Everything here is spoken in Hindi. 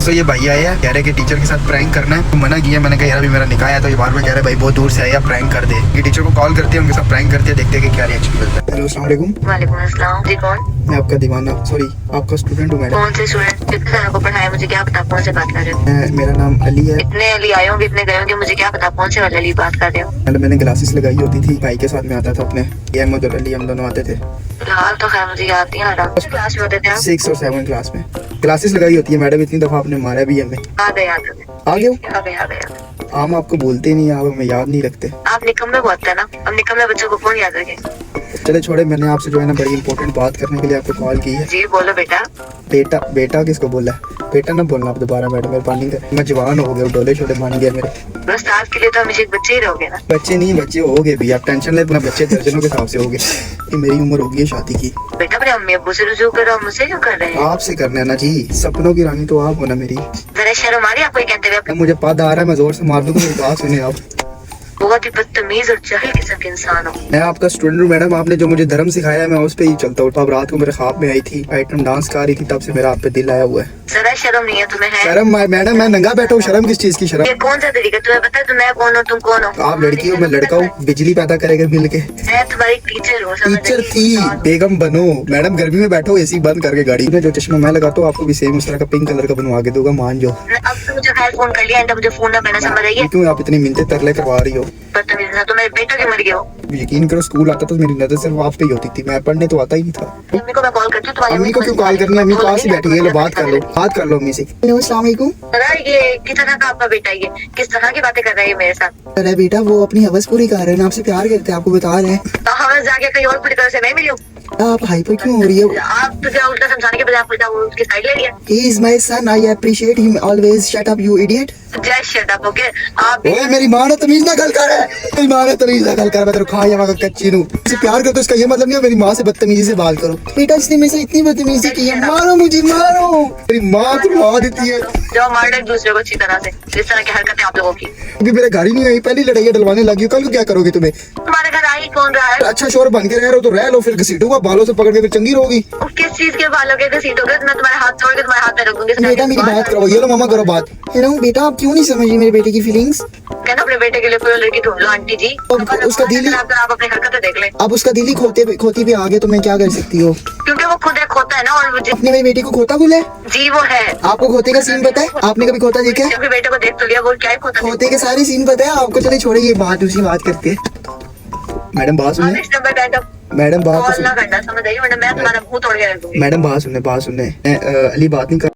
परसों ये भाई आए हैं, कह रहे कि टीचर के साथ प्रैंक करना है, तो मना किया। मैंने कहा यार अभी मेरा निकाह है, तो ये बार बार कह रहे हैं भाई बहुत दूर से आया, प्रैंक कर दे। ये टीचर को कॉल करते हैं, उनके साथ प्रैंक करते हैं, देखते हैं कि क्या रिएक्शन मिलता है। हेलो अस्सलाम वालेकुम। वालेकुम अस्सलाम। जी कौन? मैं आपका दीवाना, सॉरी आपका स्टूडेंट हूँ मैडम। कौन से स्टूडेंट? कितने सालों को पढ़ाया, मुझे क्या पता कौन से बात कर रहे हो? मेरा नाम अली है। इतने अली आए होंगे, इतने गए होंगे, मुझे क्या पता कौन से वाले अली बात कर रहे हो? पहले मैंने ग्लासेस लगाई होती थी, भाई के साथ में आता था अपने, ये अहमद और अली, हम दोनों आते थे। फिलहाल तो खैर मुझे याद नहीं आ रहा। क्लास में होते थे आप? 6 और 7 क्लास में ग्लासेस लगाई होती है मैडम। इतनी दफा आपने मारा भी हमें। आ गए आ गए आ गए आ गए। हम आपको बोलते नहीं, आप हमें याद नहीं रखते। आप निकम्मे बहुत है ना, अब निकम्मे बच्चों को कौन याद रखे? चले छोड़े, मैंने आपसे जो है ना बड़ी इंपॉर्टेंट बात करने के लिए आपको कॉल की है। जी बोलो बेटा। बेटा बेटा किसको बोला है? बेटा ना बोलना आप दोबारा मैडम, मेहरबानी कर। मैं जवान हो गया, डोले छोटे बन गए मेरे। बस आज के लिए तो हमेशा एक बच्चे ही रहोगे ना। बच्चे नहीं, बच्चे हो गए भी, आप टेंशन ले, अपना बच्चे दर्जनों के हिसाब से हो गए। कि मेरी उम्र हो गई है शादी की। बेटा अपने अम्मी अब्बू से रुजू करो, मुझसे क्यों कर रहे हैं? आपसे करना है ना जी, सपनों की रानी तो आप हो ना मेरी। जरा शर्म आ रही है आपको ये कहते हुए? मुझे पद आ रहा है, मैं जोर से मार दूंगा, मेरी बात सुने आप। बहुत ही बदतमीज और जाहिल किस्म के इंसान हो। मैं आपका स्टूडेंट हूँ मैडम, आपने जो मुझे धर्म सिखाया है मैं उस पे ही चलता हूँ। अब रात को मेरे ख्वाब में आई थी, आइटम डांस कर रही थी, तब से मेरा आप पे दिल आया हुआ है। जरा शर्म नहीं है तुम्हें? है शर्म मैडम, मैं नंगा बैठा हूँ, शर्म किस चीज की शर्म? ये कौन सा तरीका तुम्हें पता है? तुम मैं कौन हो, तुम कौन हो? आप लड़की हो, मैं लड़का हूँ, बिजली पैदा करेगा मिल के। मैं तुम्हारी टीचर हूँ। टीचर थी, बेगम बनो मैडम। गर्मी में बैठो एसी बंद करके गाड़ी में। जो चश्मा मैं लगाता हूँ आपको भी सेम उस तरह का पिंक कलर का बनवा के दूंगा, मान जो। अब तो मुझे खैर फोन कर लिया, मुझे फोन ना करना, समझ रही है? क्यों आप इतनी मिन्नतें तरले करवा रही हो? बदतमीज ना, तो मेरे बेटा क्यों मर गया हो? यकीन करो स्कूल आता तो मेरी नजर सिर्फ आप पे ही होती थी, मैं पढ़ने तो आता ही नहीं था। मम्मी को मैं कॉल करती हूँ, तुम्हारी अम्मी को क्यों कॉल करनी है? अम्मी पास ही बैठी है, लो बात कर लो, बात कर लो अम्मी से। हेलो अस्सलाम वालेकुम। पता है ये किस तरह का आपका बेटा है? ये किस तरह की बातें कर रहा है ये मेरे साथ? अरे बेटा वो अपनी हवस पूरी कर रहे हैं, आपसे प्यार करते हैं, आपको बता रहे हैं। तो हवस जाके कहीं और पूरी तरह से मैं मिली हूँ? आप हाइपर क्यों हो रही है? आप तो क्या उल्टा समझाने के बजाय आप उल्टा उसकी साइड ले लिया। He is my son, I appreciate him always. Shut up, you idiot. Just shut up, okay? आप ओए मेरी माँ ने तमीज ना गल कर, मेरी माँ ने तमीज ना गल कर। मैं तेरे को खाया वहाँ कच्ची नू से प्यार करते, इसका ये मतलब नहीं है मेरी माँ से बदतमीजी से बात करो। बेटा इसने मेरे से इतनी बदतमीजी की है, मारो मुझे मारो। मेरी माँ तो मार देती है। जो मार एक दूसरे को अच्छी तरह से, जिस तरह की हरकतें आप लोगों की। अभी मेरे घर ही नहीं आई, पहली लड़ाई डलवाने लगी हो। कल को क्या करोगे तुम्हें? तुम्हारे घर आई कौन रहा है? अच्छा शोर बन के रह रहे हो तो रह लो, फिर घसीटूंगा बालों से पकड़ के, फिर चंगी रहोगी। किस चीज के बालों के घसीटोगे? मैं तुम्हारे हाथ छोड़ के तुम्हारे हाथ में रख दूंगी। बेटा मेरी बात करो, ये लो मामा करो बात। हेलो बेटा, आप क्यों नहीं समझ रही मेरे बेटे की फीलिंग्स? कहना अपने बेटे के लिए कोई लड़की ढूंढ लो आंटी जी। उसका दिल ही, आप अपनी हरकतें देख लें। अब उसका दिल ही खोती पे आ गया तो मैं क्या कर सकती हूँ? क्योंकि वो खुद एक खोता है ना, और मुझे अपने मेरी बेटी को खोता बोला है? जी वो है। आपको खोते का सीन पता है? आपने कभी खोता देखा है? अपने बेटे को देख तो लिया, वो क्या है खोता? खोते के सारे सीन पता है आपको? चले छोड़े ये बात, दूसरी बात करते हैं। मैडम बात सुने, मैडम बात कॉल ना करना, समझ आई? वरना मैं तुम्हारा मुंह तोड़ के रख दूंगी। मैडम बात सुने, अली बात नहीं कर